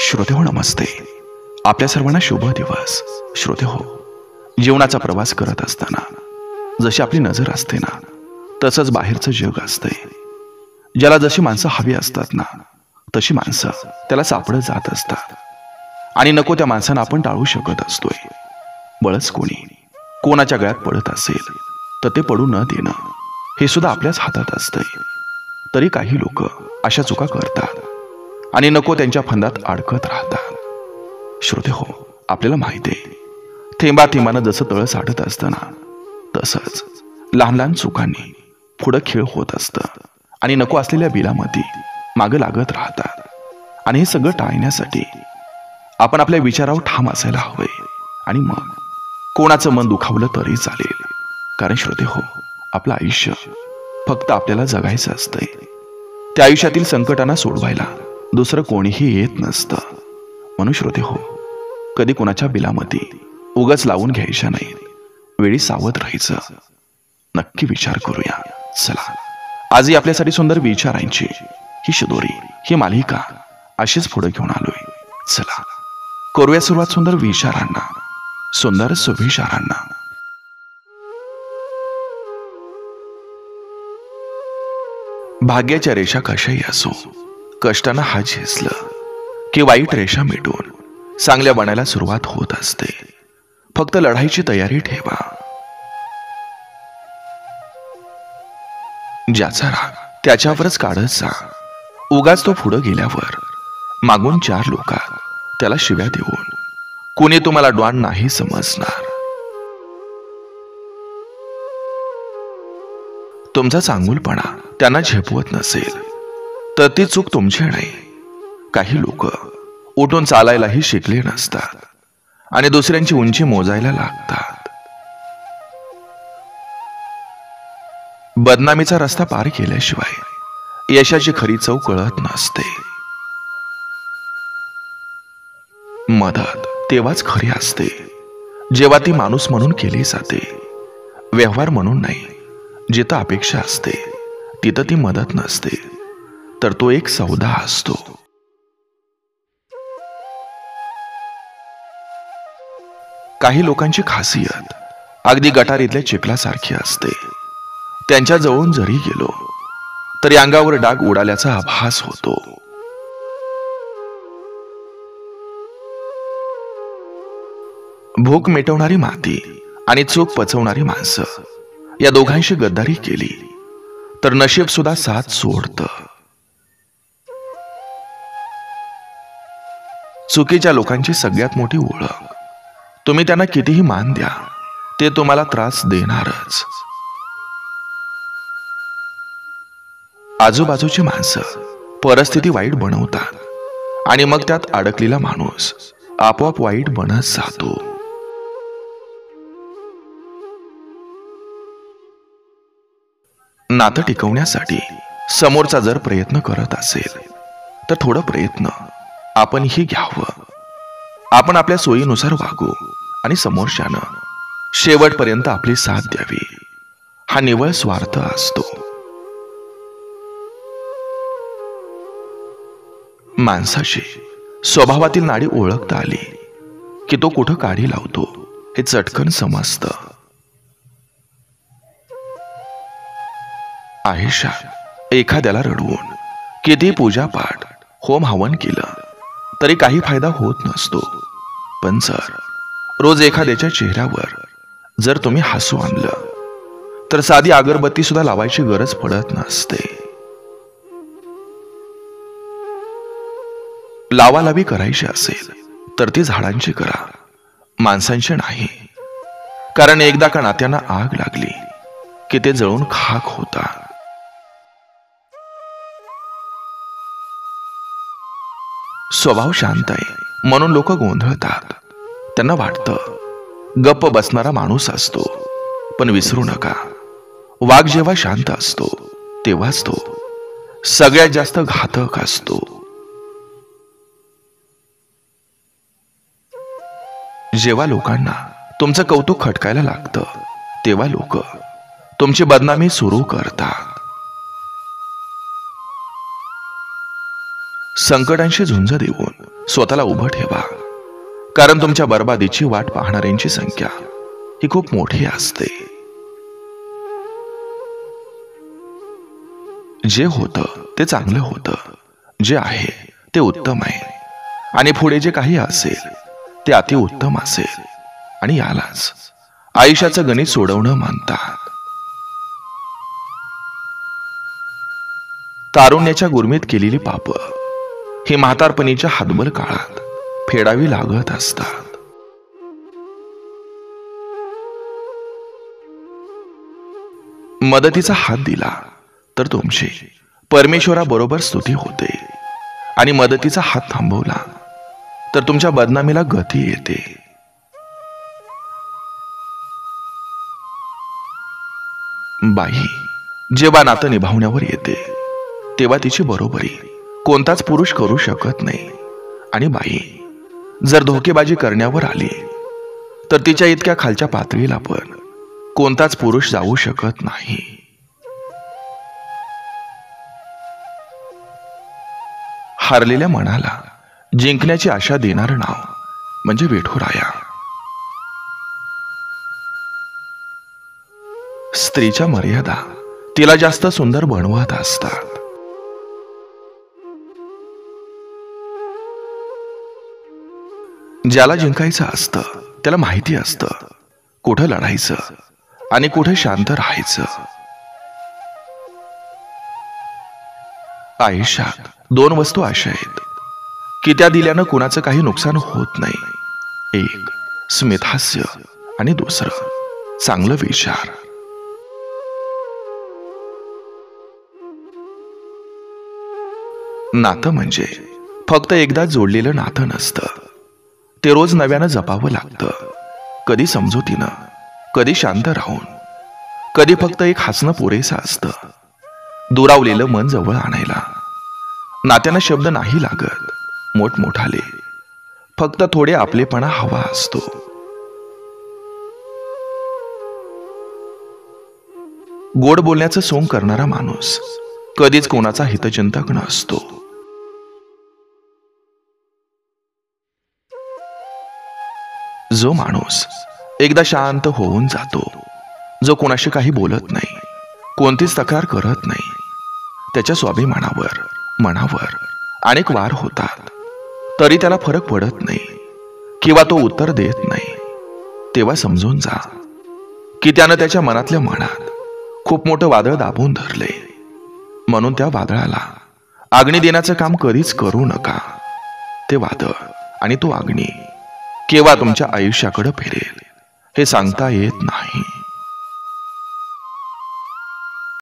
श्रोतेहो नमस्ते. आपल्या सर्वांना शुभ दिवस. श्रोतेहो, जीवनाचा प्रवास करत असताना जशी आपली नजर असते ना, तसंच बाहेरचं जग असतंय. ज्याला जशी माणसं हवी असतात ना, तशी माणसं त्याला सापडत जात असतात आणि नको त्या माणसांना आपण टाळू शकत असतोय. बळच कोणाच्या गळ्यात पडत असेल तर ते पडू न देणं हे सुद्धा आपल्याच हातात असतंय. तरी काही लोक अशा चुका करतात आणि नको त्यांच्या फंदात अडकत राहतात. श्रोतेहो, आपल्याला माहिती आहे, थेंबा थेंबानं जसं तळ साठत असतं ना, तसंच लहान लहान चुकांनी पुढं खेळ होत असतं आणि नको असलेल्या बिलामध्ये मागं लागत राहतात. आणि हे सगळं टाळण्यासाठी आपण आपल्या विचारावर ठाम असायला हवंय. आणि मग कोणाचं मन दुखावलं तरी चालेल, कारण श्रोतेहो, आपलं आयुष्य फक्त आपल्याला जगायचं असतंय. त्या आयुष्यातील संकटांना सोडवायला दुसरं कोणीही येत नसतं. म्हणून श्रोतेहो, कधी कोणाच्या बिलामध्ये उगाच लावून घ्यायच्या नाही. वेळी सावध राहायचं. नक्की विचार करूया. चला, आजही आपल्यासाठी सुंदर विचारांची ही शिदोरी, ही मालिका अशीच पुढे घेऊन आलोय. चला करूया सुरुवात सुंदर विचारांना, सुंदर सुविचारांना. भाग्याच्या रेषा कशाही असो, कष्टानं हात झेसलं की वाईट रेषा मिटून चांगल्या बनायला सुरुवात होत असते. फक्त लढाईची तयारी ठेवा. ज्याचा राग त्याच्यावरच काढत जा. उगाच तो पुढे गेल्यावर मागून चार लोकात त्याला शिव्या देऊन कुणी तुम्हाला डॉन नाही समजणार. तुमचा चांगुलपणा त्यांना झेपवत नसेल तर ती चूक तुमची नाही. काही लोक उठून चालायलाही शिकले नसतात आणि दुसऱ्यांची उंची मोजायला लागतात. बदनामीचा रस्ता पार केल्याशिवाय यशाची खरी चव कळत नसते. मदत तेव्हाच खरी असते जेव्हा ती माणूस म्हणून केली जाते, व्यवहार म्हणून नाही. जिथं अपेक्षा असते तिथं ती मदत नसते, तर तो एक सौदा असतो. काही लोकांची खासियत अगदी गटारीतल्या चिखलासारखी असते. त्यांच्या जवळून जरी गेलो तरी अंगावर डाग उडाल्याचा आभास होतो. भूक मिटवणारी माती आणि चूक पचवणारी माणसं या दोघांशी गद्दारी केली तर नशीब सुद्धा साथ सोडतं. चुकीच्या लोकांची सगळ्यात मोठी ओळख, तुम्ही त्यांना कितीही मान द्या, ते तुम्हाला त्रास देणारच. आजूबाजूची माणसं परिस्थिती वाईट बनवतात आणि मग त्यात अडकलेला माणूस आपोआप वाईट बनत जातो. नातं टिकवण्यासाठी समोरचा जर प्रयत्न करत असेल तर थोडं प्रयत्न आपणही घ्यावं. आपण आपल्या सोयीनुसार वागू आणि समोरच्यानं शेवटपर्यंत आपली साथ द्यावी. हा निव्वळ स्वार्थ असतो. माणसाची स्वभावातील नाडी ओळखता आली की तो कुठं काडी लावतो हे चटकन समजतं. आयुष्यात एखाद्याला रडवून किती पूजापाठ होम हवन केलं तरी काही फायदा होत नसतो. पण जर रोज एखाद्याच्या चेहऱ्यावर जर तुम्ही हसू आणलं तर साधी अगरबत्ती सुद्धा लावायची गरज पडत नसते. लावालावी करायची असेल तर ती झाडांची करा, माणसांची नाही. कारण एकदा का नात्यांना आग लागली की ते जळून खाक होतात. स्वभाव शांत आहे म्हणून लोक गोंधळतात. त्यांना वाटतं गप्प बसणारा माणूस असतो, पण विसरू नका, वाघ जेव्हा शांत असतो तेव्हाच तो सगळ्यात जास्त घातक असतो. जेव्हा लोकांना तुमचं कौतुक खटकायला लागतं तेव्हा लोक तुमची बदनामी सुरू करतात. संकटांशी झुंज देऊन स्वतःला उभं ठेवा, कारण तुमच्या बर्बादीची वाट पाहणाऱ्यांची संख्या ही खूप मोठी असते. जे होतं ते चांगलं होतं, जे आहे ते उत्तम आहे, आणि पुढे जे काही असेल ते अतिउत्तम असेल, आणि यालाच आयुष्याचं गणित सोडवणं म्हणतात. तारुण्याच्या गुरमीत केलेली पाप ही म्हातारपणीच्या हातबल काळात फेडावी लागत असतात. मदतीचा हात दिला तर तुमची परमेश्वराबरोबर स्तुती होते, आणि मदतीचा हात थांबवला तर तुमच्या बदनामीला गती येते. बाई जेव्हा नातं निभावण्यावर येते तेव्हा तिची बरोबरी कोणताच पुरुष करू शकत नाही, आणि बाई जर धोकेबाजी करण्यावर आली तर तिच्या इतक्या खालच्या पातळीला पण कोणताच पुरुष जाऊ शकत नाही. हारलेल्या मनाला जिंकण्याची आशा देणारं नाव म्हणजे विठुराया. स्त्रीच्या मर्यादा तिला जास्त सुंदर बनवत असतात. ज्याला जिंकायचं असतं त्याला माहिती असतं कुठं लढायचं आणि कुठे शांत राहायचं. आयुष्यात दोन वस्तू अशा आहेत की त्या दिल्यानं कुणाचं काही नुकसान होत नाही. एक स्मितहास्य आणि दुसरं चांगलं विचार. नातं म्हणजे फक्त एकदा जोडलेलं नातं नसतं, ते रोज नव्यानं जपावं लागतं. कधी समजुतीनं, कधी शांत राहून, कधी फक्त एक हसणं पुरेसं असतं दुरावलेलं मन जवळ आणायला. नात्यानं शब्द नाही लागत मोठमोठाले, फक्त थोडे आपलेपणा हवा असतो. गोड बोलण्याचं सोंग करणारा माणूस कधीच कोणाचा हितचिंतक नसतो. जो माणूस एकदा शांत होऊन जातो, जो कोणाशी काही बोलत नाही, कोणतीच तक्रार करत नाही, त्याच्या स्वाभिमानावर मनावर अनेक वार होतात तरी त्याला फरक पडत नाही किंवा तो उत्तर देत नाही, तेव्हा समजून जा की त्यानं त्याच्या मनातल्या मनात खूप मोठं वादळ दाबून धरले. म्हणून त्या वादळाला अग्नी देण्याचं काम कधीच करू नका. ते वादळ आणि तो अग्नी केव्हा तुमच्या आयुष्याकडे फिरेल हे सांगता येत नाही.